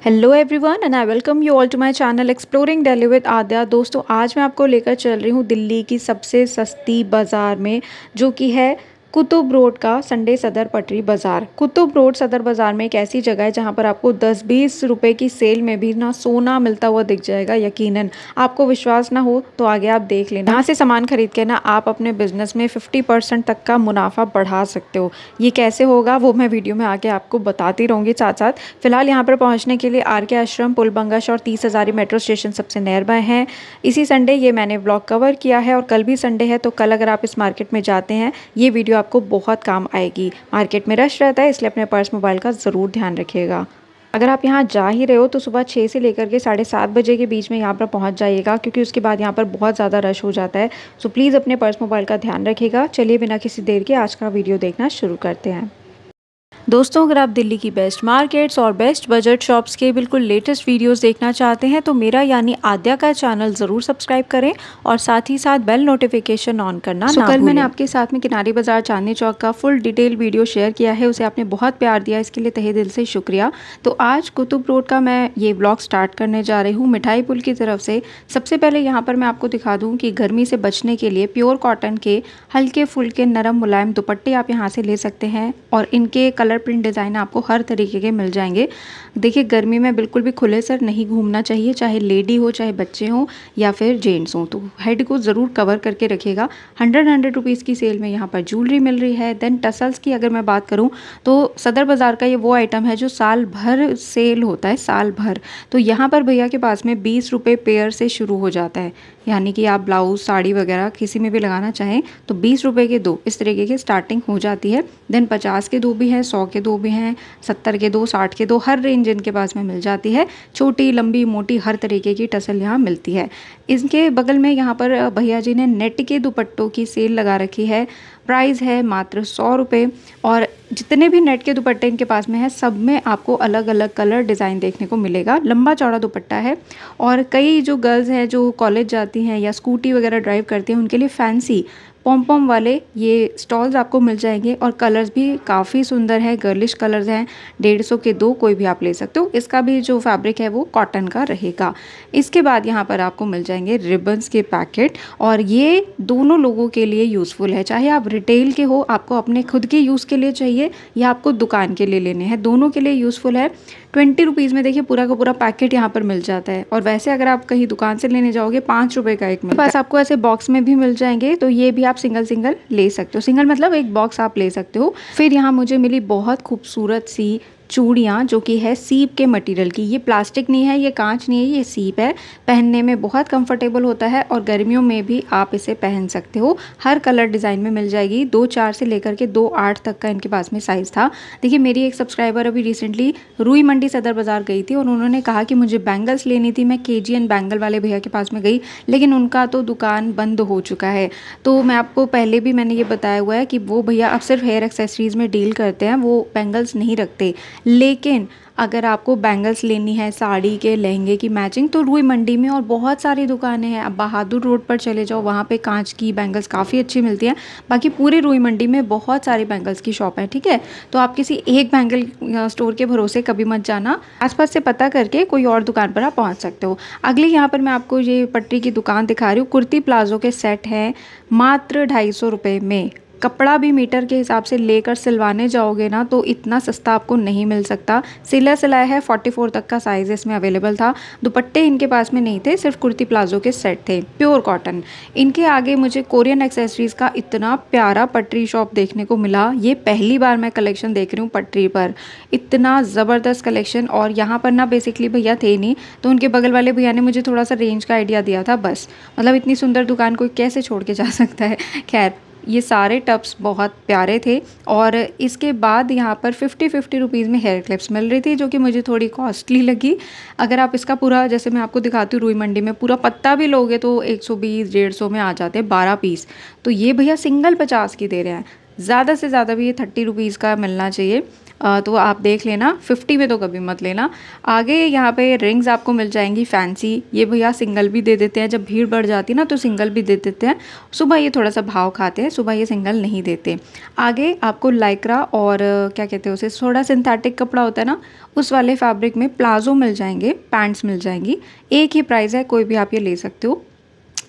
Hello everyone and I welcome you all to my channel exploring Delhi with Aadya. दोस्तों आज मैं आपको लेकर चल रही हूँ दिल्ली की सबसे सस्ती बाज़ार में, जो कि है कुतुब रोड का संडे सदर पटरी बाज़ार। कुतुब रोड सदर बाज़ार में एक ऐसी जगह है जहाँ पर आपको 10-20 रुपए की सेल में भी ना सोना मिलता हुआ दिख जाएगा। यकीनन आपको विश्वास ना हो तो आगे आप देख लेना। यहाँ से सामान खरीद के ना आप अपने बिजनेस में 50% तक का मुनाफा बढ़ा सकते हो। ये कैसे होगा वो मैं वीडियो में आके आपको बताती रहूँगी साथ साथ। फिलहाल यहाँ पर पहुँचने के लिए आर के आश्रम, पुलबंगश और 30 हज़ारी मेट्रो स्टेशन सबसे नियर बाय हैं। इसी संडे ये मैंने व्लॉग कवर किया है और कल भी संडे है, तो कल अगर आप इस मार्केट में जाते हैं ये वीडियो आपको बहुत काम आएगी। मार्केट में रश रहता है, इसलिए अपने पर्स मोबाइल का ज़रूर ध्यान रखिएगा। अगर आप यहाँ जा ही रहे हो तो सुबह 6 से लेकर के 7:30 बजे के बीच में यहाँ पर पहुँच जाइएगा, क्योंकि उसके बाद यहाँ पर बहुत ज़्यादा रश हो जाता है। सो प्लीज़ अपने पर्स मोबाइल का ध्यान रखिएगा। चलिए बिना किसी देर के आज का वीडियो देखना शुरू करते हैं। दोस्तों अगर आप दिल्ली की बेस्ट मार्केट्स और बेस्ट बजट शॉप्स के बिल्कुल लेटेस्ट वीडियोस देखना चाहते हैं तो मेरा यानी आद्या का चैनल ज़रूर सब्सक्राइब करें और साथ ही साथ बेल नोटिफिकेशन ऑन करना ना भूलें। कल मैंने आपके साथ में किनारी बाजार चांदनी चौक का फुल डिटेल वीडियो शेयर किया है, उसे आपने बहुत प्यार दिया, इसके लिए तहे दिल से शुक्रिया। तो आज कुतुब रोड का मैं ये ब्लॉग स्टार्ट करने जा रही हूँ मिठाई पुल की तरफ से। सबसे पहले यहाँ पर मैं आपको दिखा दूँ कि गर्मी से बचने के लिए प्योर कॉटन के हल्के फुल्के नरम मुलायम दुपट्टे आप यहाँ से ले सकते हैं और इनके कलर प्रिंट डिज़ाइन आपको हर तरीके के मिल जाएंगे। देखिए गर्मी में बिल्कुल भी खुले सर नहीं घूमना चाहिए, चाहे लेडी हो चाहे बच्चे हों या फिर जेंट्स हों, तो हेड को ज़रूर कवर करके रखिएगा। 100 रुपीज़ की सेल में यहाँ पर ज्वेलरी मिल रही है। देन टसल्स की अगर मैं बात करूँ तो सदर बाज़ार का ये वो आइटम है जो साल भर सेल होता है, साल भर। तो यहाँ पर भैया के पास में 20 रुपये पेयर से शुरू हो जाता है, यानी कि आप ब्लाउज साड़ी वगैरह किसी में भी लगाना चाहें तो 20 रुपये के दो इस तरीके की स्टार्टिंग हो जाती है। देन 50 के दो भी हैं, 100 के दो भी हैं, 70 के दो, 60 के दो, हर रेंज इनके पास में मिल जाती है। छोटी लंबी मोटी हर तरीके की टसल यहाँ मिलती है। इनके बगल में यहाँ पर भैया जी ने नेट के दुपट्टों की सेल लगा रखी है। प्राइस है मात्र 100 रुपये और जितने भी नेट के दुपट्टे इनके पास में है सब में आपको अलग अलग कलर डिज़ाइन देखने को मिलेगा। लंबा चौड़ा दुपट्टा है और कई जो गर्ल्स हैं जो कॉलेज जाती हैं या स्कूटी वगैरह ड्राइव करती हैं उनके लिए फैंसी पॉम पॉम वाले ये स्टॉल्स आपको मिल जाएंगे और कलर्स भी काफ़ी सुंदर है, गर्लिश कलर्स हैं। 150 के दो कोई भी आप ले सकते हो। इसका भी जो फैब्रिक है वो कॉटन का रहेगा। इसके बाद यहाँ पर आपको मिल जाएंगे रिबन्स के पैकेट और ये दोनों लोगों के लिए यूज़फुल है, चाहे आप रिटेल के हो, आपको अपने खुद के यूज़ के लिए चाहिए या आपको दुकान के लिए लेने हैं, दोनों के लिए यूज़फुल है। 20 रुपीज़ में देखिए पूरा का पूरा पैकेट यहाँ पर मिल जाता है और वैसे अगर आप कहीं दुकान से लेने जाओगे 5 रुपये का एक मिलता है। बस आपको ऐसे बॉक्स में भी मिल जाएंगे, तो ये भी आप सिंगल सिंगल ले सकते हो। सिंगल मतलब एक बॉक्स आप ले सकते हो। फिर यहाँ मुझे मिली बहुत खूबसूरत सी चूड़ियाँ जो कि है सीप के मटेरियल की। ये प्लास्टिक नहीं है, ये कांच नहीं है, ये सीप है। पहनने में बहुत कंफर्टेबल होता है और गर्मियों में भी आप इसे पहन सकते हो। हर कलर डिज़ाइन में मिल जाएगी। 2-4 से लेकर के 2-8 तक का इनके पास में साइज़ था। देखिए मेरी एक सब्सक्राइबर अभी रिसेंटली रुई मंडी सदर बाज़ार गई थी और उन्होंने कहा कि मुझे बैंगल्स लेनी थी। मैं KGN बैंगल वाले भैया के पास में गई, लेकिन उनका तो दुकान बंद हो चुका है। तो मैं आपको पहले भी मैंने ये बताया हुआ है कि वो भैया अब सिर्फ हेयर एक्सेसरीज़ में डील करते हैं, वो बैंगल्स नहीं रखते। लेकिन अगर आपको बैंगल्स लेनी है साड़ी के लहंगे की मैचिंग तो रुई मंडी में और बहुत सारी दुकानें हैं। अब बहादुर रोड पर चले जाओ, वहाँ पे कांच की बैंगल्स काफ़ी अच्छी मिलती हैं। बाकी पूरे रुई मंडी में बहुत सारी बैंगल्स की शॉप है, ठीक है। तो आप किसी एक बैंगल स्टोर के भरोसे कभी मत जाना, आसपास से पता करके कोई और दुकान पर आप पहुँच सकते हो। अगले यहाँ पर मैं आपको ये पटरी की दुकान दिखा रही हूँ। कुर्ती प्लाजो के सेट हैं मात्र 250 रुपये में। कपड़ा भी मीटर के हिसाब से लेकर सिलवाने जाओगे ना तो इतना सस्ता आपको नहीं मिल सकता। सिला सिलाया है, 44 तक का साइज़ इसमें अवेलेबल था। दुपट्टे इनके पास में नहीं थे, सिर्फ कुर्ती प्लाजो के सेट थे, प्योर कॉटन। इनके आगे मुझे कोरियन एक्सेसरीज़ का इतना प्यारा पटरी शॉप देखने को मिला। ये पहली बार मैं कलेक्शन देख रही हूँ पटरी पर, इतना ज़बरदस्त कलेक्शन। और यहाँ पर ना बेसिकली भैया थे नहीं, तो उनके बगल वाले भैया ने मुझे थोड़ा सा रेंज का आइडिया दिया था बस। मतलब इतनी सुंदर दुकान कोई कैसे छोड़ के जा सकता है। खैर ये सारे टप्स बहुत प्यारे थे। और इसके बाद यहाँ पर 50 रुपीज़ में हेयर क्लिप्स मिल रही थी, जो कि मुझे थोड़ी कॉस्टली लगी। अगर आप इसका पूरा, जैसे मैं आपको दिखाती हूँ रुई मंडी में पूरा पत्ता भी लोगे तो 120-150 में आ जाते हैं 12 पीस। तो ये भैया सिंगल 50 की दे रहे हैं। ज़्यादा से ज़्यादा भी ये 30 रुपीज़ का मिलना चाहिए। तो आप देख लेना, 50 में तो कभी मत लेना। आगे यहाँ पे रिंग्स आपको मिल जाएंगी फैंसी, ये भैया सिंगल भी दे देते हैं, जब भीड़ बढ़ जाती है ना तो सिंगल भी दे देते हैं। सुबह ये थोड़ा सा भाव खाते हैं, सुबह ये सिंगल नहीं देते। आगे आपको लाइक्रा और क्या कहते हैं उसे, थोड़ा सिंथेटिक कपड़ा होता है ना, उस वाले फैब्रिक में प्लाजो मिल जाएंगे, पैंट्स मिल जाएंगी। एक ही प्राइस है, कोई भी आप ये ले सकते हो।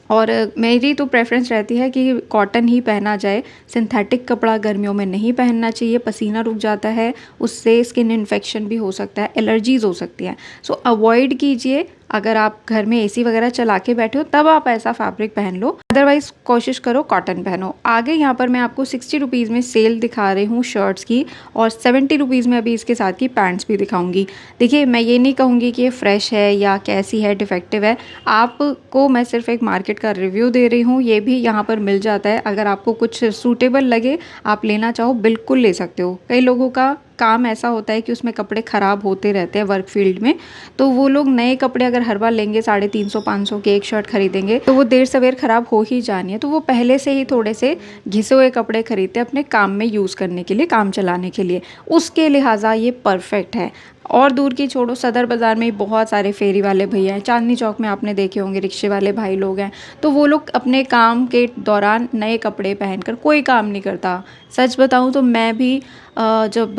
और मेरी तो प्रेफरेंस रहती है कि कॉटन ही पहना जाए, सिंथेटिक कपड़ा गर्मियों में नहीं पहनना चाहिए, पसीना रुक जाता है, उससे स्किन इन्फेक्शन भी हो सकता है, एलर्जीज़ हो सकती हैं। सो अवॉइड कीजिए। अगर आप घर में एसी वगैरह चला के बैठे हो तब आप ऐसा फैब्रिक पहन लो, अदरवाइज़ कोशिश करो कॉटन पहनो। आगे यहाँ पर मैं आपको 60 रुपीज़ में सेल दिखा रही हूँ शर्ट्स की, और 70 रुपीज़ में अभी इसके साथ की पैंट्स भी दिखाऊंगी। देखिए, मैं ये नहीं कहूँगी कि ये फ्रेश है या कैसी है, डिफेक्टिव है, आपको मैं सिर्फ एक मार्केट का रिव्यू दे रही हूँ। ये भी यहाँ पर मिल जाता है, अगर आपको कुछ सूटेबल लगे, आप लेना चाहो बिल्कुल ले सकते हो। कई लोगों का काम ऐसा होता है कि उसमें कपड़े ख़राब होते रहते हैं वर्क फील्ड में, तो वो लोग नए कपड़े अगर हर बार लेंगे 350-500 के एक शर्ट खरीदेंगे तो वो देर सवेर ख़राब हो ही जानी है। तो वो पहले से ही थोड़े से घिसे हुए कपड़े खरीदते हैं अपने काम में यूज़ करने के लिए, काम चलाने के लिए, उसके लिहाजा ये परफेक्ट है। और दूर की छोड़ो, सदर बाज़ार में बहुत सारे फेरी वाले भैया हैं, चांदनी चौक में आपने देखे होंगे रिक्शे वाले भाई लोग हैं, तो वो लोग अपने काम के दौरान नए कपड़े पहनकर कोई काम नहीं करता। सच बताऊं तो मैं भी जब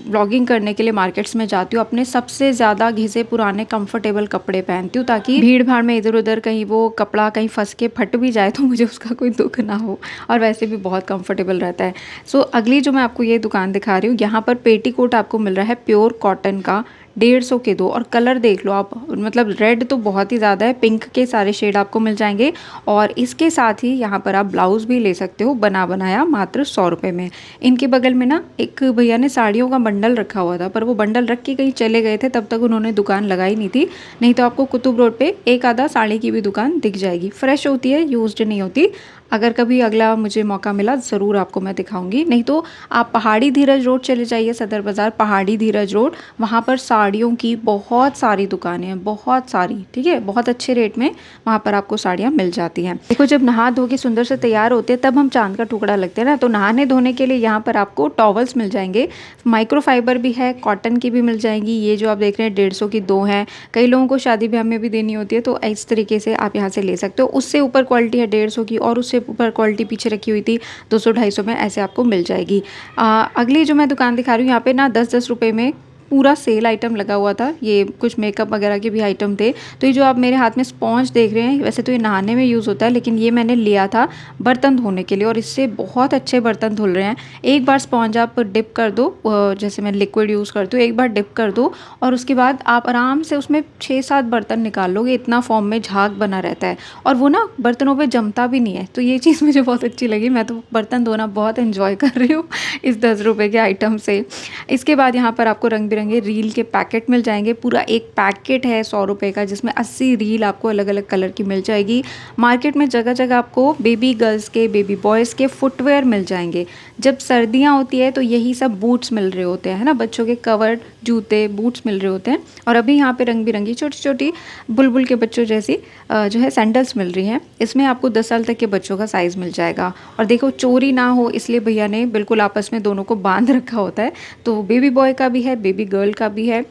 ब्लॉगिंग करने के लिए मार्केट्स में जाती हूँ, अपने सबसे ज़्यादा घिसे पुराने कंफर्टेबल कपड़े पहनती हूँ, ताकि भीड़ भाड़ में इधर उधर कहीं वो कपड़ा कहीं फंस के फट भी जाए तो मुझे उसका कोई दुख ना हो, और वैसे भी बहुत कंफर्टेबल रहता है। सो अगली जो मैं आपको ये दुकान दिखा रही हूँ, यहाँ पर पेटीकोट आपको मिल रहा है प्योर कॉटन का, 150 के 2। और कलर देख लो आप, मतलब रेड तो बहुत ही ज़्यादा है, पिंक के सारे शेड आपको मिल जाएंगे। और इसके साथ ही यहाँ पर आप ब्लाउज़ भी ले सकते हो बना बनाया, मात्र 100 रुपये में। इनके बगल में ना एक भैया ने साड़ियों का बंडल रखा हुआ था, पर वो बंडल रख के कहीं चले गए थे, तब तक उन्होंने दुकान लगाई नहीं थी। नहीं तो आपको कुतुब रोड पे एक आधा साड़ी की भी दुकान दिख जाएगी, फ्रेश होती है, यूज्ड नहीं होती। अगर कभी अगला मुझे मौका मिला ज़रूर आपको मैं दिखाऊंगी। नहीं तो आप पहाड़ी धीरज रोड चले जाइए, सदर बाज़ार पहाड़ी धीरज रोड, वहाँ पर साड़ियों की बहुत सारी दुकानें हैं, बहुत सारी, ठीक है, बहुत अच्छे रेट में वहाँ पर आपको साड़ियाँ मिल जाती हैं। देखो, जब नहा धो के सुंदर से तैयार होते हैं तब हम चांद का टुकड़ा लगते हैं ना, तो नहाने धोने के लिए यहाँ पर आपको टॉवल्स मिल जाएंगे, माइक्रो फाइबर भी है, कॉटन की भी मिल जाएंगी। ये जो आप देख रहे हैं 150 की 2 हैं, कई लोगों को शादी ब्याह में भी देनी होती है, तो इस तरीके से आप यहाँ से ले सकते हो। उससे ऊपर क्वालिटी है 150 की, और उससे ऊपर क्वालिटी पीछे रखी हुई थी 200-250 में, ऐसे आपको मिल जाएगी। अगली जो मैं दुकान दिखा रही हूँ, यहाँ पे ना 10-10 रुपये में पूरा सेल आइटम लगा हुआ था, ये कुछ मेकअप वगैरह के भी आइटम थे। तो ये जो आप मेरे हाथ में स्पॉन्ज देख रहे हैं, वैसे तो ये नहाने में यूज़ होता है, लेकिन ये मैंने लिया था बर्तन धोने के लिए, और इससे बहुत अच्छे बर्तन धुल रहे हैं। एक बार स्पॉन्ज आप डिप कर दो, जैसे मैं लिक्विड यूज़ करती हूँ, एक बार डिप कर दो और उसके बाद आप आराम से उसमें 6-7 बर्तन निकाल लोगे, इतना फॉर्म में झाग बना रहता है, और वो ना बर्तनों पर जमता भी नहीं है। तो ये चीज़ मुझे बहुत अच्छी लगी, मैं तो बर्तन धोना बहुत इन्जॉय कर रही हूँ इस 10 रुपये के आइटम से। इसके बाद यहाँ पर आपको रंग बिरंगे रील के पैकेट मिल जाएंगे, पूरा एक पैकेट है 100 रुपये का, जिसमें 80 रील आपको अलग अलग कलर की मिल जाएगी। मार्केट में जगह जगह आपको बेबी गर्ल्स के, बेबी बॉयज़ के फुटवेयर मिल जाएंगे। जब सर्दियाँ होती है तो यही सब बूट्स मिल रहे होते हैं, है ना, बच्चों के कवर्ड जूते बूट्स मिल रहे होते हैं। और अभी यहाँ पे रंग बिरंगी छोटी छोटी बुलबुल के बच्चों जैसी जो है सैंडल्स मिल रही हैं, इसमें आपको 10 साल तक के बच्चों का साइज़ मिल जाएगा। और देखो, चोरी ना हो इसलिए भैया ने बिल्कुल आपस में दोनों को बांध रखा होता है, तो बेबी बॉय का भी है, बेबी गर्ल का भी है।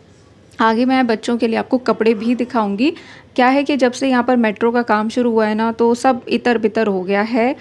आगे मैं बच्चों के लिए आपको कपड़े भी दिखाऊंगी। क्या है कि जब से यहाँ पर मेट्रो का काम शुरू हुआ है ना, तो सब इतर बितर हो गया है।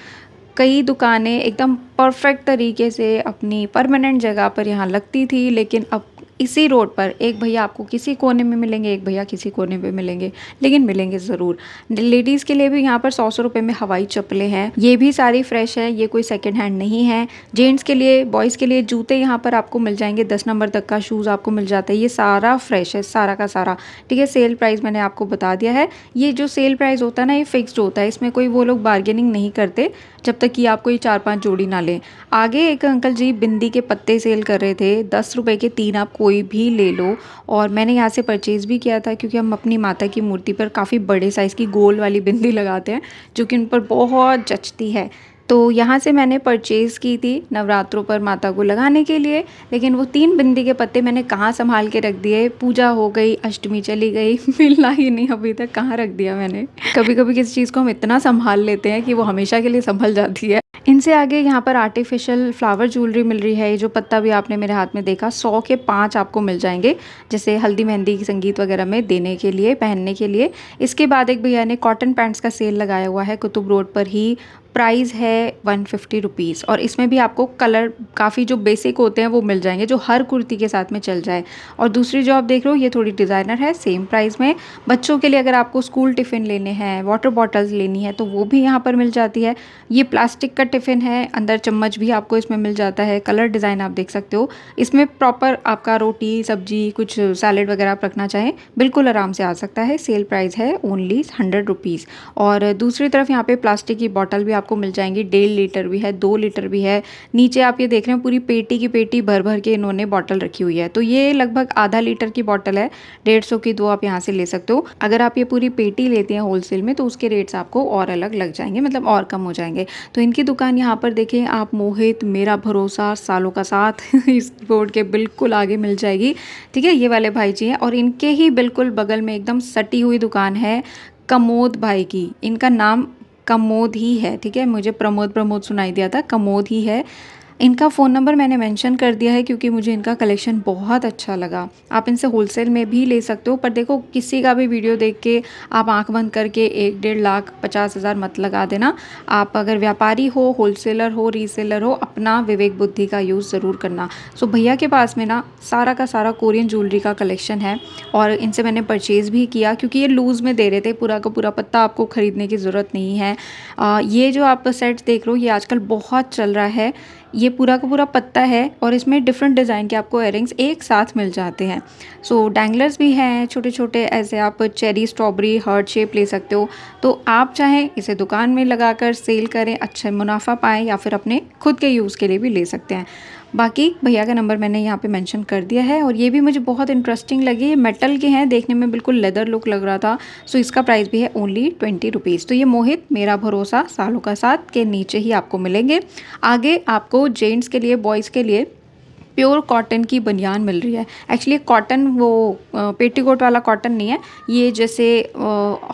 कई दुकानें एकदम परफेक्ट तरीके से अपनी परमानेंट जगह पर यहाँ लगती थी, लेकिन अब इसी रोड पर एक भैया आपको किसी कोने में मिलेंगे, एक भैया किसी कोने में मिलेंगे, लेकिन मिलेंगे ज़रूर। लेडीज़ के लिए भी यहाँ पर 100-100 रुपये में हवाई चप्पलें हैं, ये भी सारी फ्रेश है, ये कोई सेकंड हैंड नहीं है। जेंट्स के लिए, बॉयज़ के लिए जूते यहाँ पर आपको मिल जाएंगे, 10 नंबर तक का शूज़ आपको मिल जाता है। ये सारा फ्रेश है, सारा का सारा, ठीक है। सेल प्राइस मैंने आपको बता दिया है। ये जो सेल प्राइस होता है ना, ये फिक्स्ड होता है, इसमें कोई वो लोग बार्गेनिंग नहीं करते जब तक कि आप कोई 4-5 जोड़ी ना लें। आगे एक अंकल जी बिंदी के पत्ते सेल कर रहे थे, 10 रुपये के 3 आप कोई भी ले लो। और मैंने यहाँ से परचेज़ भी किया था, क्योंकि हम अपनी माता की मूर्ति पर काफ़ी बड़े साइज़ की गोल वाली बिंदी लगाते हैं, जो कि उन पर बहुत जचती है। तो यहाँ से मैंने परचेज़ की थी नवरात्रों पर माता को लगाने के लिए, लेकिन वो 3 बिंदी के पत्ते मैंने कहाँ सँभाल के रख दिए, पूजा हो गई, अष्टमी चली गई, मिला ही नहीं अभी तक, कहाँ रख दिया मैंने। कभी-कभी किसी चीज़ को हम इतना सँभाल लेते हैं कि वो हमेशा के लिए सँभल जाती है। इनसे आगे यहाँ पर आर्टिफ़िशियल फ्लावर ज्वेलरी मिल रही है, ये जो पत्ता भी आपने मेरे हाथ में देखा 100 के 5 आपको मिल जाएँगे, जैसे हल्दी मेहंदी संगीत वगैरह में देने के लिए, पहनने के लिए। इसके बाद एक भैया ने कॉटन पैंट्स का सेल लगाया हुआ है कुतुब रोड पर ही, प्राइस है 150 रुपीज़ और इसमें भी आपको कलर काफ़ी जो बेसिक होते हैं वो मिल जाएंगे, जो हर कुर्ती के साथ में चल जाए। और दूसरी जो आप देख रहे हो ये थोड़ी डिज़ाइनर है, सेम प्राइस में। बच्चों के लिए अगर आपको स्कूल टिफ़िन लेने हैं, वाटर बॉटल्स लेनी है तो वो भी यहाँ पर मिल जाती है। ये प्लास्टिक का टिफ़िन है, अंदर चम्मच भी आपको इसमें मिल जाता है, कलर डिज़ाइन आप देख सकते हो। इसमें प्रॉपर आपका रोटी सब्जी कुछ सैलेड वगैरह आप रखना चाहें बिल्कुल आराम से आ सकता है। सेल प्राइस है ओनली 100 रुपीज़। और दूसरी तरफ यहाँ पे प्लास्टिक की बॉटल भी आपको मिल जाएंगी, 1.5 लीटर भी है, 2 लीटर भी है। नीचे आप ये देख रहे हैं पूरी पेटी की पेटी भर भर के इन्होंने बॉटल रखी हुई है। तो ये लगभग आधा लीटर की बॉटल है, 150 की 2 आप यहाँ से ले सकते हो। अगर आप ये पूरी पेटी लेते हैं होलसेल में तो उसके रेट्स आपको और अलग लग जाएंगे, मतलब और कम हो जाएंगे। तो इनकी दुकान यहाँ पर देखें आप, मोहित मेरा भरोसा सालों का साथ इस बोर्ड के बिल्कुल आगे मिल जाएगी। ठीक है, ये वाले भाई जी हैं और इनके ही बिल्कुल बगल में एकदम सटी हुई दुकान है कमोद भाई की। इनका नाम कमोद ही है, ठीक है, मुझे प्रमोद प्रमोद सुनाई दिया था, कमोद ही है। इनका फ़ोन नंबर मैंने मेंशन कर दिया है क्योंकि मुझे इनका कलेक्शन बहुत अच्छा लगा। आप इनसे होलसेल में भी ले सकते हो, पर देखो किसी का भी वीडियो देख के आप आंख बंद करके 1-1.5 लाख 50,000 मत लगा देना। आप अगर व्यापारी हो, होलसेलर हो, रीसेलर हो, अपना विवेक बुद्धि का यूज़ ज़रूर करना। सो भैया के पास में ना सारा का सारा कोरियन ज्वेलरी का कलेक्शन है और इनसे मैंने परचेज़ भी किया क्योंकि ये लूज़ में दे रहे थे, पूरा का पूरा पत्ता आपको ख़रीदने की ज़रूरत नहीं है। ये जो आप सेट देख रहे हो ये आजकल बहुत चल रहा है। ये पूरा का पूरा पत्ता है और इसमें डिफरेंट डिज़ाइन के आपको इयररिंग्स एक साथ मिल जाते हैं। सो डैंगलर्स भी हैं छोटे छोटे, ऐसे आप चेरी स्ट्रॉबेरी हार्ट शेप ले सकते हो। तो आप चाहें इसे दुकान में लगाकर सेल करें, अच्छा मुनाफा पाएँ, या फिर अपने खुद के यूज़ के लिए भी ले सकते हैं। बाकी भैया का नंबर मैंने यहाँ पे मेंशन कर दिया है और ये भी मुझे बहुत इंटरेस्टिंग लगी। ये मेटल के हैं, देखने में बिल्कुल लेदर लुक लग रहा था। सो इसका प्राइस भी है ओनली 20 रुपीज़। तो ये मोहित मेरा भरोसा सालों का साथ के नीचे ही आपको मिलेंगे। आगे आपको जेंट्स के लिए, बॉयज़ के लिए प्योर कॉटन की बनियान मिल रही है। एक्चुअली कॉटन वो पेटीकोट वाला कॉटन नहीं है, ये जैसे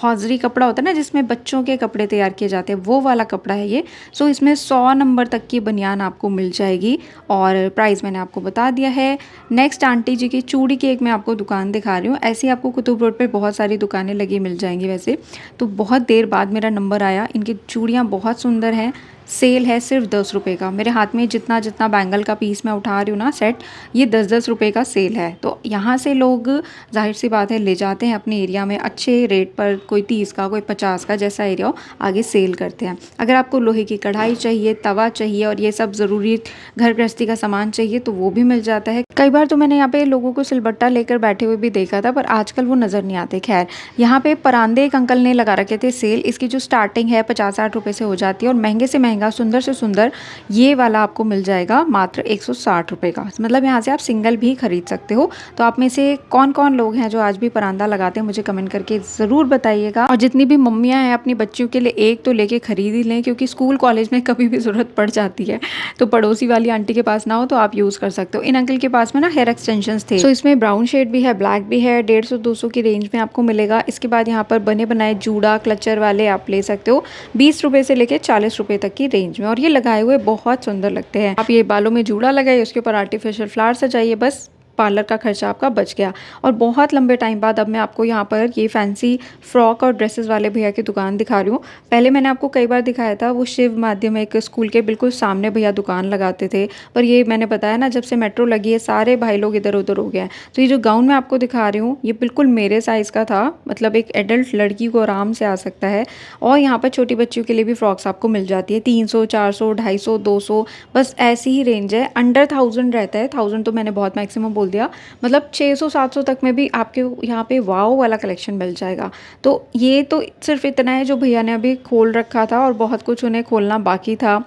हौजरी कपड़ा होता है ना जिसमें बच्चों के कपड़े तैयार किए जाते हैं, वो वाला कपड़ा है ये। सो इसमें 100 नंबर तक की बनियान आपको मिल जाएगी और प्राइस मैंने आपको बता दिया है। नेक्स्ट आंटी जी की चूड़ी की एक मैं आपको दुकान दिखा रही हूँ। ऐसे ही आपको कुतुब रोड पर बहुत सारी दुकानें लगी मिल जाएंगी वैसे। तो बहुत देर बाद मेरा नंबर आया, इनकी चूड़ियाँ बहुत सुंदर हैं। सेल है सिर्फ 10 रुपये का। मेरे हाथ में जितना जितना बैंगल का पीस मैं उठा रही हूँ ना सेट, ये 10-10 रुपये का सेल है। तो यहाँ से लोग जाहिर सी बात है ले जाते हैं अपने एरिया में अच्छे रेट पर, कोई 30 का कोई 50 का, जैसा एरिया हो आगे सेल करते हैं। अगर आपको लोहे की कढ़ाई चाहिए, तवा चाहिए और ये सब ज़रूरी घर गृहस्थी का सामान चाहिए तो वो भी मिल जाता है। कई बार तो मैंने यहाँ पे लोगों को सिलबट्टा लेकर बैठे हुए भी देखा था, पर आजकल वो नज़र नहीं आते। खैर, यहाँ पे परांदे एक अंकल ने लगा रखे थे सेल। इसकी जो स्टार्टिंग है 50-60 रुपये से हो जाती है और महंगे से महंगा सुंदर से सुंदर ये वाला आपको मिल जाएगा मात्र 160 रुपये का। मतलब यहाँ से आप सिंगल भी खरीद सकते हो। तो आप में से कौन कौन लोग हैं जो आज भी परांदा लगाते हैं, मुझे कमेंट करके ज़रूर बताइएगा। और जितनी भी मम्मियाँ हैं अपनी बच्चियों के लिए एक तो लेके खरीद ही लें, क्योंकि स्कूल कॉलेज में कभी भी ज़रूरत पड़ जाती है। तो पड़ोसी वाली आंटी के पास ना हो तो आप यूज़ कर सकते हो। इन अंकल के पास में ना हेयर एक्सटेंशंस थे। सो इसमें ब्राउन शेड भी है, ब्लैक भी है, 150-200 की रेंज में आपको मिलेगा। इसके बाद यहाँ पर बने बनाए जूड़ा क्लचर वाले आप ले सकते हो 20 रुपये से लेकर 40 रुपये तक की रेंज में, और ये लगाए हुए बहुत सुंदर लगते हैं। आप ये बालों में जूड़ा लगाइए, उसके ऊपर आर्टिफिशियल फ्लावर सजाइए, बस पार्लर का खर्चा आपका बच गया। और बहुत लंबे टाइम बाद अब मैं आपको यहाँ पर ये फैंसी फ्रॉक और ड्रेसेस वाले भैया की दुकान दिखा रही हूँ। पहले मैंने आपको कई बार दिखाया था, वो शिव माध्यमिक स्कूल के बिल्कुल सामने भैया दुकान लगाते थे, पर ये मैंने बताया ना जब से मेट्रो लगी है सारे भाई लोग इधर उधर हो गए हैं। तो ये जो गाउन मैं आपको दिखा रही हूँ ये बिल्कुल मेरे साइज़ का था, मतलब एक एडल्ट लड़की को आराम से आ सकता है। और यहाँ पर छोटी बच्चियों के लिए भी फ्रॉक्स आपको मिल जाती है 300, 400, 250, 200, बस ऐसी ही रेंज है। अंडर 1000 रहता है, 1000 तो मैंने बहुत मैक्सिमम बोल दिया, मतलब 600-700 तक में भी आपके यहाँ पे वाव वाला कलेक्शन मिल जाएगा। तो ये तो सिर्फ इतना है जो भैया ने अभी खोल रखा था और बहुत कुछ उन्हें खोलना बाकी था।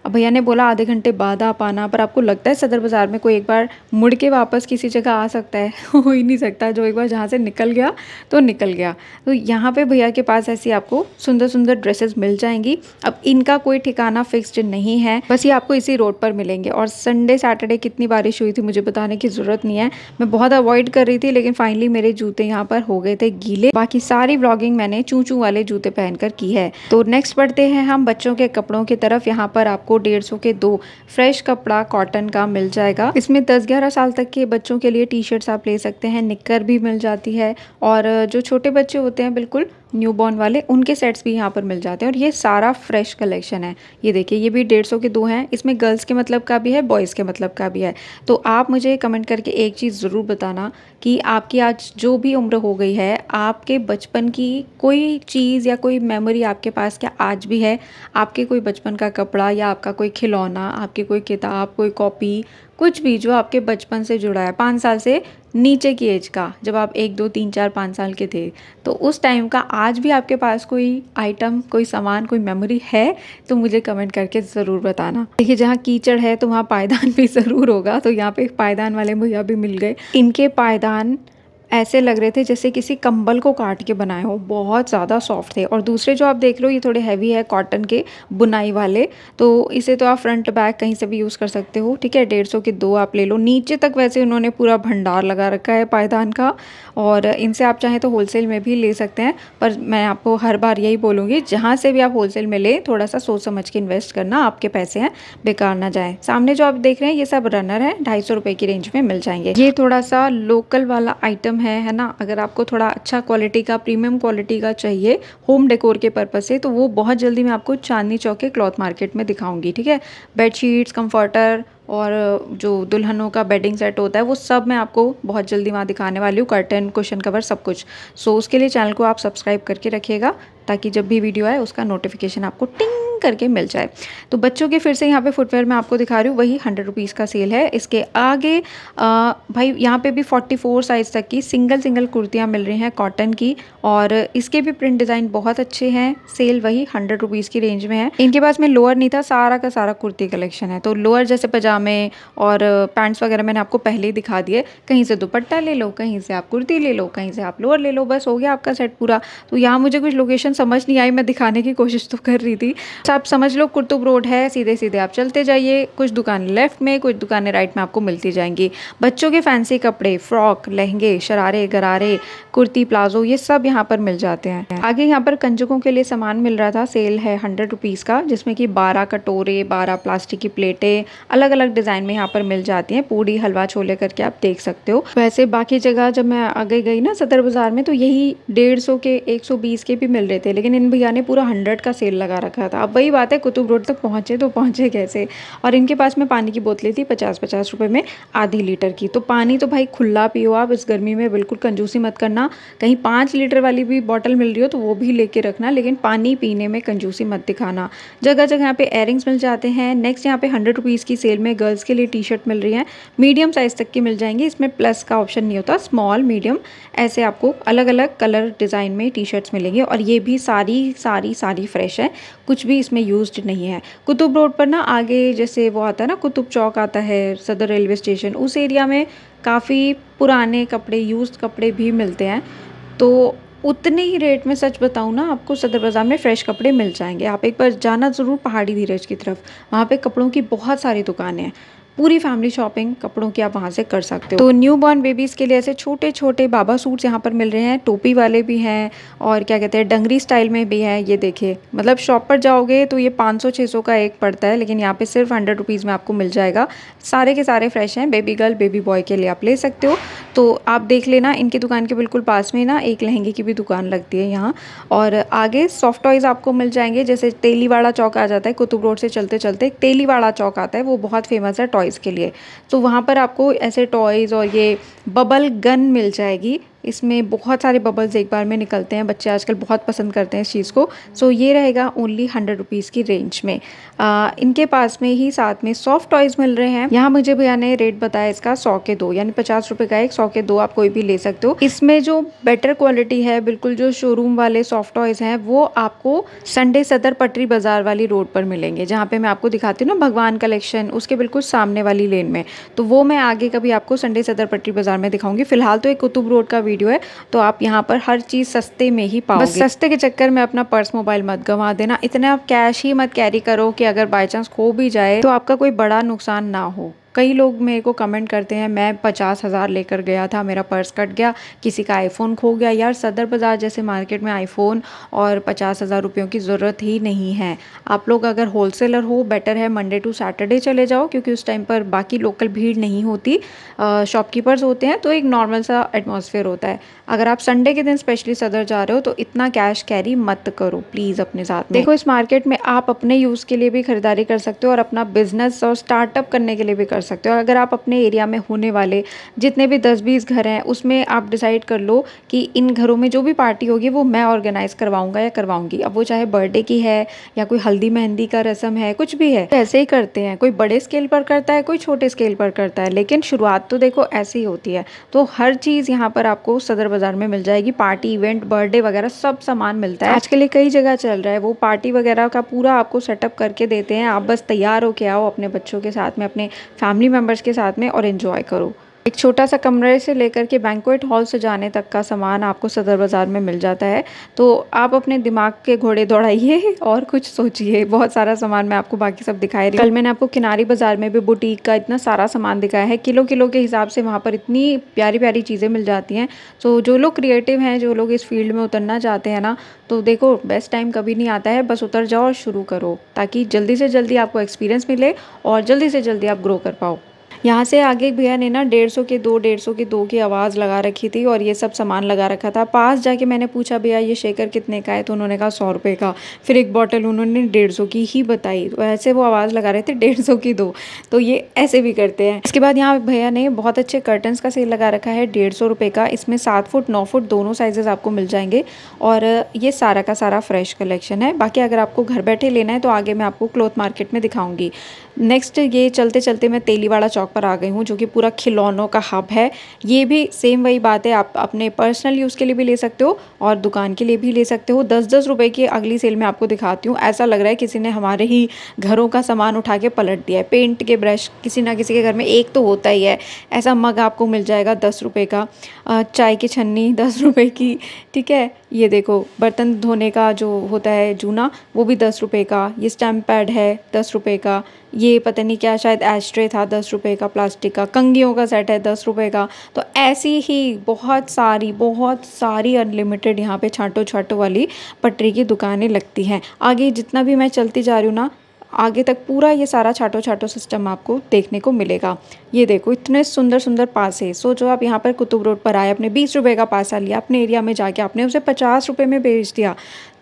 अब भैया ने बोला आधे घंटे बाद आप आना, पर आपको लगता है सदर बाज़ार में कोई एक बार मुड़ के वापस किसी जगह आ सकता है? हो ही नहीं सकता। जो एक बार जहाँ से निकल गया तो निकल गया। तो यहाँ पे भैया के पास ऐसी आपको सुंदर सुंदर ड्रेसेस मिल जाएंगी। अब इनका कोई ठिकाना फिक्स्ड नहीं है, बस ये आपको इसी रोड पर मिलेंगे। और संडे सैटरडे कितनी बारिश हुई थी मुझे बताने की ज़रूरत नहीं है, मैं बहुत अवॉइड कर रही थी, लेकिन फाइनली मेरे जूते यहाँ पर हो गए थे गीले। बाकी सारी व्लॉगिंग मैंने चू चू वाले जूते पहनकर की है। तो नेक्स्ट बढ़ते हैं हम बच्चों के कपड़ों की तरफ। यहाँ पर आपको 150 के 2 फ्रेश कपड़ा कॉटन का मिल जाएगा। इसमें 10-11 साल तक के बच्चों के लिए टी शर्ट्स आप ले सकते हैं, निक्कर भी मिल जाती है, और जो छोटे बच्चे होते हैं बिल्कुल न्यूबॉर्न वाले, उनके सेट्स भी यहाँ पर मिल जाते हैं। और ये सारा फ्रेश कलेक्शन है। ये देखिए, ये भी 150 के 2 हैं। इसमें गर्ल्स के मतलब का भी है, बॉयज़ के मतलब का भी है। तो आप मुझे कमेंट करके एक चीज़ ज़रूर बताना कि आपकी आज जो भी उम्र हो गई है, आपके बचपन की कोई चीज़ या कोई मेमोरी आपके पास क्या आज भी है? आपके कोई बचपन का कपड़ा या आपका कोई खिलौना, आपकी कोई किताब, कोई कॉपी, कुछ भी जो आपके बचपन से जुड़ा है, 5 साल से नीचे की एज का, जब आप 1, 2, 3, 4, 5 साल के थे, तो उस टाइम का आज भी आपके पास कोई आइटम, कोई सामान, कोई मेमोरी है, तो मुझे कमेंट करके ज़रूर बताना। देखिए, जहाँ कीचड़ है तो वहाँ पायदान भी ज़रूर होगा। तो यहाँ पे पायदान वाले भैया भी मिल गए। इनके पायदान ऐसे लग रहे थे जैसे किसी कंबल को काट के बनाए हो, बहुत ज़्यादा सॉफ्ट थे। और दूसरे जो आप देख लो, ये थोड़े हैवी है, कॉटन के बुनाई वाले। तो इसे तो आप फ्रंट बैक कहीं से भी यूज़ कर सकते हो। ठीक है, 150 के 2 आप ले लो। नीचे तक वैसे उन्होंने पूरा भंडार लगा रखा है पायदान का, और इनसे आप चाहें तो होलसेल में भी ले सकते हैं। पर मैं आपको हर बार यही बोलूँगी, जहाँ से भी आप होलसेल में लें, थोड़ा सा सोच समझ के इन्वेस्ट करना, आपके पैसे हैं बेकार ना जाए। सामने जो आप देख रहे हैं, ये सब रनर है, 250 रुपये की रेंज में मिल जाएंगे। ये थोड़ा सा लोकल वाला आइटम है ना। अगर आपको थोड़ा अच्छा क्वालिटी का, प्रीमियम क्वालिटी का चाहिए होम डेकोर के पर्पज से, तो वो बहुत जल्दी मैं आपको चांदनी चौक के क्लॉथ मार्केट में दिखाऊंगी। ठीक है, बेडशीट्स, कंफर्टर और जो दुल्हनों का बेडिंग सेट होता है, वो सब मैं आपको बहुत जल्दी वहाँ दिखाने वाली हूँ। कर्टन, कुशन कवर, सब कुछ। सो उसके लिए चैनल को आप सब्सक्राइब करके रखिएगा, ताकि जब भी वीडियो आए उसका नोटिफिकेशन आपको टिंग करके मिल जाए। तो बच्चों के फिर से यहाँ पे फुटवेयर मैं आपको दिखा रही हूँ, वही 100 रुपीज़ का सेल है। इसके आगे भाई यहाँ पे भी 44 साइज़ तक की सिंगल कुर्तियाँ मिल रही हैं कॉटन की, और इसके भी प्रिंट डिज़ाइन बहुत अच्छे हैं। सेल वही 100 रुपीज़ की रेंज में है। इनके पास में लोअर नहीं था, सारा का सारा कुर्ती कलेक्शन है। तो लोअर जैसे पजामे और पैंट्स वगैरह मैंने आपको पहले ही दिखा दिए। कहीं से दुपट्टा ले लो, कहीं से आप कुर्ती ले लो, कहीं से आप लोअर ले लो, बस हो गया आपका सेट पूरा। तो यहाँ मुझे कुछ लोकेशन समझ नहीं आई, मैं दिखाने की कोशिश तो कर रही थी। तो आप समझ लो कुतुब रोड है, सीधे सीधे आप चलते जाइए, कुछ दुकानें लेफ्ट में, कुछ दुकानें राइट में आपको मिलती जाएंगी। बच्चों के फैंसी कपड़े, फ्रॉक, लहंगे, शरारे, गरारे, कुर्ती, प्लाजो, ये सब यहाँ पर मिल जाते हैं। आगे यहाँ पर कंजकों के लिए सामान मिल रहा था, सेल है 100 रुपीज़ का, जिसमें कि 12 कटोरे, 12 प्लास्टिक की प्लेटें अलग अलग डिज़ाइन में यहाँ पर मिल जाती हैं। पूड़ी, हलवा, छोले करके आप देख सकते हो। वैसे बाकी जगह जब मैं आगे गई ना सदर बाज़ार में, तो यही 150 के, 120 के भी मिल रहे थे, लेकिन इन भैया ने पूरा 100 का सेल लगा रखा था। अब वही बात है, कुतुब रोड तक पहुँचे तो पहुँचे कैसे। और इनके पास में पानी की बोतलें थी 50-50 रुपये में आधी लीटर की। तो पानी तो भाई खुला पियो आप, इस गर्मी में बिल्कुल कंजूसी मत करना। कहीं 5 लीटर वाली भी बॉटल मिल रही हो तो वो भी लेके रखना, लेकिन पानी पीने में कंजूसी मत दिखाना। जगह जगह यहाँ पे एयरिंग्स मिल जाते हैं। नेक्स्ट यहाँ पे 100 रुपीज़ की सेल में गर्ल्स के लिए टी शर्ट मिल रही है, मीडियम साइज़ तक की मिल जाएंगी। इसमें प्लस का ऑप्शन नहीं होता, स्मॉल, मीडियम, ऐसे आपको अलग अलग कलर डिज़ाइन में टी शर्ट्स मिलेंगी। और ये भी सारी फ्रेश है, कुछ भी इसमें यूज्ड नहीं है। कुतुब रोड पर ना आगे जैसे वो आता है ना, कुतुब चौक आता है, सदर रेलवे स्टेशन, उस एरिया में काफ़ी पुराने कपड़े, यूज्ड कपड़े भी मिलते हैं। तो उतने ही रेट में, सच बताऊँ ना, आपको सदर बाज़ार में फ़्रेश कपड़े मिल जाएंगे। आप एक बार जाना ज़रूर पहाड़ी धीरज की तरफ, वहाँ पे कपड़ों की बहुत सारी दुकानें हैं। पूरी फैमिली शॉपिंग कपड़ों की आप वहाँ से कर सकते हो। तो न्यू बॉर्न बेबीज़ के लिए ऐसे छोटे छोटे बाबा सूट्स यहाँ पर मिल रहे हैं, टोपी वाले भी हैं, और क्या कहते हैं, डंगरी स्टाइल में भी है। ये देखिए, मतलब शॉप पर जाओगे तो ये 500-600 का एक पड़ता है, लेकिन यहाँ पे सिर्फ 100 रुपीज़ में आपको मिल जाएगा। सारे के सारे फ्रेश हैं, बेबी गर्ल, बेबी बॉय के लिए आप ले सकते हो। तो आप देख लेना, इनकी दुकान के बिल्कुल पास में ना एक लहंगे की भी दुकान लगती है यहाँ। और आगे सॉफ्ट टॉयज़ आपको मिल जाएंगे, जैसे तेलीवाड़ा चौक आ जाता है, कुतुब रोड से चलते चलते एक तेलीवाड़ा चौक आता है, वो बहुत फेमस है टॉयज़ के लिए। तो वहाँ पर आपको ऐसे टॉयज़ और ये बबल गन मिल जाएगी। इसमें बहुत सारे बबल्स एक बार में निकलते हैं, बच्चे आजकल बहुत पसंद करते हैं इस चीज़ को। सो ये रहेगा ओनली 100 रुपीज़ की रेंज में। इनके पास में ही साथ में सॉफ्ट टॉयज़ मिल रहे हैं। यहाँ मुझे भैया ने रेट बताया इसका 100 के 2, यानी 50 रुपये का एक, 100 के 2 आप कोई भी ले सकते हो। इसमें जो बेटर क्वालिटी है, बिल्कुल जो शोरूम वाले सॉफ्ट टॉयज़ हैं वो आपको संडे सदर पटरी बाज़ार वाली रोड पर मिलेंगे, जहाँ पे मैं आपको दिखाती हूँ ना भगवान कलेक्शन, उसके बिल्कुल सामने वाली लेन में। तो वो मैं आगे कभी आपको संडे सदर पटरी बाज़ार में दिखाऊंगी। फिलहाल तो एक कुतुब रोड का वीडियो है, तो आप यहाँ पर हर चीज़ सस्ते में ही पाओगे। बस सस्ते के चक्कर में अपना पर्स मोबाइल मत गंवा देना, इतना आप कैश ही मत कैरी करो कि अगर बाई चांस खो भी जाए तो आपका कोई बड़ा नुकसान ना हो। कई लोग मेरे को कमेंट करते हैं, मैं 50,000 लेकर गया था, मेरा पर्स कट गया, किसी का आईफोन खो गया। यार सदर बाज़ार जैसे मार्केट में आईफोन और 50,000 रुपयों की ज़रूरत ही नहीं है। आप लोग अगर होलसेलर हो, बेटर है मंडे टू सैटरडे चले जाओ, क्योंकि उस टाइम पर बाकी लोकल भीड़ नहीं होती, शॉपकीपर्स होते हैं, तो एक नॉर्मल सा एटमॉस्फेयर होता है। अगर आप संडे के दिन स्पेशली सदर जा रहे हो तो इतना कैश कैरी मत करो प्लीज़ अपने साथ में। देखो इस मार्केट में आप अपने यूज़ के लिए भी खरीदारी कर सकते हो और अपना बिजनेस और स्टार्टअप करने के लिए भी कर सकते हो। अगर आप अपने एरिया में होने वाले जितने भी 10-20 घर हैं उसमें आप डिसाइड कर लो कि इन घरों में जो भी पार्टी होगी वो मैं ऑर्गेनाइज करवाऊंगा या करवाऊंगी। अब वो चाहे बर्थडे की है या कोई हल्दी मेहंदी का रस्म है, कुछ भी है, ऐसे ही करते हैं। कोई बड़े स्केल पर करता है, कोई छोटे स्केल पर करता है, लेकिन शुरुआत तो देखो ऐसी ही होती है। तो हर चीज़ यहाँ पर आपको सदर बाज़ार में मिल जाएगी। पार्टी इवेंट बर्थडे वगैरह सब सामान मिलता है। आजकल ये कई जगह चल रहा है, वो पार्टी वगैरह का पूरा आपको सेटअप करके देते हैं। आप बस तैयार होके आओ अपने बच्चों के साथ में, अपने फैमिली मेम्बर्स के साथ में, और एंजॉय करो। एक छोटा सा कमरे से लेकर के बैंक्वेट हॉल से जाने तक का सामान आपको सदर बाज़ार में मिल जाता है। तो आप अपने दिमाग के घोड़े दौड़ाइए और कुछ सोचिए। बहुत सारा सामान मैं आपको बाकी सब दिखाई रही हूँ। कल मैंने आपको किनारी बाज़ार में भी बुटीक का इतना सारा सामान दिखाया है, किलो किलो के हिसाब से वहाँ पर इतनी प्यारी प्यारी चीज़ें मिल जाती हैं। तो जो लोग क्रिएटिव हैं, जो लोग इस फील्ड में उतरना चाहते हैं ना, तो देखो बेस्ट टाइम कभी नहीं आता है, बस उतर जाओ और शुरू करो, ताकि जल्दी से जल्दी आपको एक्सपीरियंस मिले और जल्दी से जल्दी आप ग्रो कर पाओ। यहाँ से आगे भैया ने ना 150 के 2, 150 के 2 की आवाज़ लगा रखी थी और ये सब सामान लगा रखा था। पास जाके मैंने पूछा भैया ये शेकर कितने का है, तो उन्होंने कहा 100 रुपये का। फिर एक बॉटल उन्होंने 150 की ही बताई, तो ऐसे वो आवाज़ लगा रहे थे 150 की 2। तो ये ऐसे भी करते हैं। इसके बाद यहाँ भैया ने बहुत अच्छे कर्टन्स का सेल लगा रखा है 150 रुपये का। इसमें 7 फुट 9 फुट दोनों साइजेस आपको मिल जाएंगे और ये सारा का सारा फ्रेश कलेक्शन है। बाकी अगर आपको घर बैठे लेना है तो आगे मैं आपको क्लॉथ मार्केट में दिखाऊंगी। नेक्स्ट ये चलते चलते मैं तेलीवाड़ा चौक पर आ गई हूँ, जो कि पूरा खिलौनों का हब है। ये भी सेम वही बात है, आप अपने पर्सनल यूज़ के लिए भी ले सकते हो और दुकान के लिए भी ले सकते हो। 10-10 रुपये की अगली सेल में आपको दिखाती हूँ। ऐसा लग रहा है किसी ने हमारे ही घरों का सामान उठा के पलट दिया है। पेंट के ब्रश किसी ना किसी के घर में एक तो होता ही है। ऐसा मग आपको मिल जाएगा 10 रुपये का। चाय की छन्नी 10 रुपये की, ठीक है। ये देखो बर्तन धोने का जो होता है जूना, वो भी 10 रुपये का। ये स्टैम्प पैड है 10 रुपये का। ये पता नहीं क्या, शायद एस्ट्रे था 10 रुपये का प्लास्टिक का। कंघियों का सेट है 10 रुपये का। तो ऐसी ही बहुत सारी अनलिमिटेड यहाँ पे छांटो छांटो वाली पटरी की दुकानें लगती हैं। आगे जितना भी मैं चलती जा रही हूँ ना, आगे तक पूरा ये सारा छाटो छाटो सिस्टम आपको देखने को मिलेगा। ये देखो इतने सुंदर सुंदर पासे। सोचो आप यहाँ पर कुतुब रोड पर आए, अपने 20 रुपये का पासा लिया, अपने एरिया में जाके आपने उसे 50 रुपये में बेच दिया,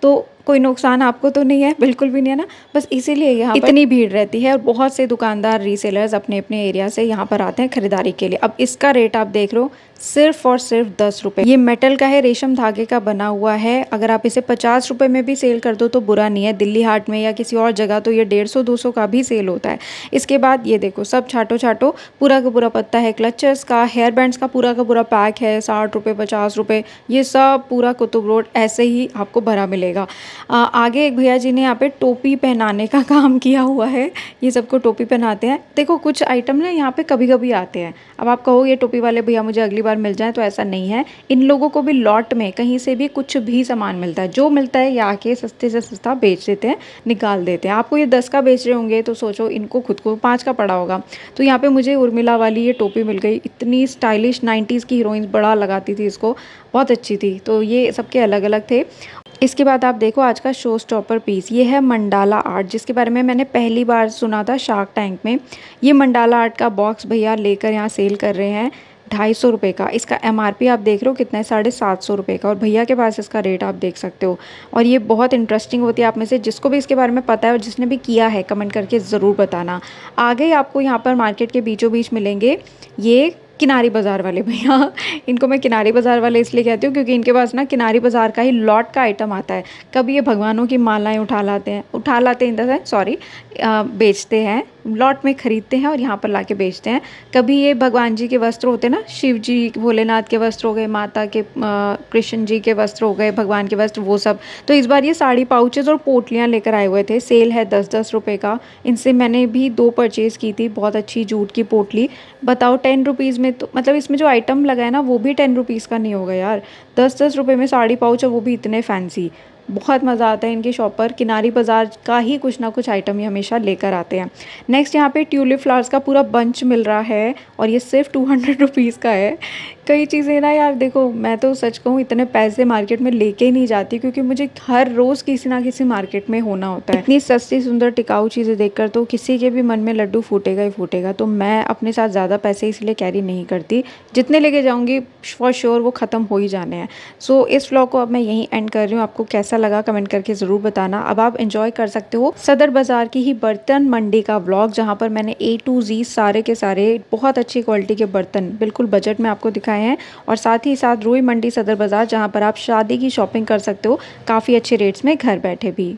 तो कोई नुकसान आपको तो नहीं है, बिल्कुल भी नहीं है ना। बस इसीलिए यहाँ पर इतनी भीड़ रहती है और बहुत से दुकानदार रीसेलर्स अपने अपने एरिया से यहाँ पर आते हैं खरीदारी के लिए। अब इसका रेट आप देख लो, सिर्फ और सिर्फ 10 रुपये। ये मेटल का है, रेशम धागे का बना हुआ है। अगर आप इसे 50 रुपये में भी सेल कर दो तो बुरा नहीं है। दिल्ली हाट में या किसी और जगह तो ये 150-200 का भी सेल होता है। इसके बाद ये देखो सब छाटो छाटो पूरा का पूरा पत्ता है। क्लचर्स का, हेयर बैंड्स का पूरा पैक है 60 रुपये 50 रुपये। ये सब पूरा कुतुब रोड ऐसे ही आपको भरा मिलेगा। आगे एक भैया जी ने यहाँ पे टोपी पहनाने का काम किया हुआ है। ये सबको टोपी पहनाते हैं। देखो कुछ आइटम ना यहाँ पे कभी कभी आते हैं। अब आप कहो ये टोपी वाले भैया मुझे अगली बार मिल जाए, तो ऐसा नहीं है। इन लोगों को भी लॉट में कहीं से भी कुछ भी सामान मिलता है। जो मिलता है ये आके सस्ते से सस्ता बेच देते हैं, निकाल देते हैं। आपको ये 10 का बेच रहे होंगे तो सोचो इनको खुद को 5 का पड़ा होगा। तो यहाँ पे मुझे उर्मिला वाली ये टोपी मिल गई। इतनी स्टाइलिश, 90s की हीरोइंस बड़ा लगाती थी इसको, बहुत अच्छी थी। तो ये सबके अलग अलग थे। इसके बाद आप देखो आज का शो स्टॉपर पीस, ये है मंडाला आर्ट, जिसके बारे में मैंने पहली बार सुना था शार्क टैंक में। ये मंडाला आर्ट का बॉक्स भैया लेकर यहाँ सेल कर रहे हैं 250 रुपये का। इसका MRP आप देख रहे हो कितना है, 750 रुपये का। और भैया के पास इसका रेट आप देख सकते हो। और ये बहुत इंटरेस्टिंग होती है। आप में से जिसको भी इसके बारे में पता है और जिसने भी किया है, कमेंट करके ज़रूर बताना। आगे आपको यहाँ पर मार्केट के बीचों बीच मिलेंगे ये किनारी बाज़ार वाले भैया। इनको मैं किनारी बाज़ार वाले इसलिए कहती हूँ क्योंकि इनके पास ना किनारी बाज़ार का ही लॉट का आइटम आता है। कभी ये भगवानों की मालाएँ उठा लाते हैं इन द सेंस सॉरी बेचते हैं, लॉट में खरीदते हैं और यहाँ पर लाके बेचते हैं। कभी ये भगवान जी के वस्त्र होते हैं ना, शिव जी, भोलेनाथ के वस्त्र हो गए, माता के कृष्ण जी के वस्त्र हो गए, भगवान के वस्त्र वो सब। तो इस बार ये साड़ी पाउचेज़ और पोटलियाँ लेकर आए हुए थे, सेल है 10-10 रुपए का। इनसे मैंने भी 2 परचेज़ की थी, बहुत अच्छी जूट की पोटली। बताओ 10 रुपीज़ में, तो मतलब इसमें जो आइटम लगा है ना वो भी 10 रुपीज़ का नहीं होगा यार। 10-10 रुपए में साड़ी पाउच और वो भी इतने फैंसी। बहुत मज़ा आता है इनकी शॉप पर। किनारी बाज़ार का ही कुछ ना कुछ आइटम ये हमेशा लेकर आते हैं। नेक्स्ट यहाँ पे ट्यूलिप फ्लावर्स का पूरा बंच मिल रहा है और ये सिर्फ 200 रुपीज़ का है। कई चीज़ें ना यार देखो, मैं तो सच कहूँ इतने पैसे मार्केट में लेके ही नहीं जाती क्योंकि मुझे हर रोज़ किसी ना किसी मार्केट में होना होता है। इतनी सस्ती सुंदर टिकाऊ चीज़ें देखकर तो किसी के भी मन में लड्डू फूटेगा ही फूटेगा। तो मैं अपने साथ ज़्यादा पैसे इसलिए कैरी नहीं करती, जितने लेके जाऊँगी फॉर श्योर वो ख़त्म हो ही जाने हैं। सो इस व्लॉग को अब मैं यहीं एंड कर रही हूँ। आपको कैसा लगा कमेंट करके ज़रूर बताना। अब आप एंजॉय कर सकते हो सदर बाज़ार की ही बर्तन मंडी का व्लॉग, जहाँ पर मैंने A to Z सारे के सारे बहुत अच्छी क्वालिटी के बर्तन बिल्कुल बजट में आपको दिखाए हैं, और साथ ही साथ रुई मंडी सदर बाज़ार, जहाँ पर आप शादी की शॉपिंग कर सकते हो काफ़ी अच्छे रेट्स में घर बैठे भी।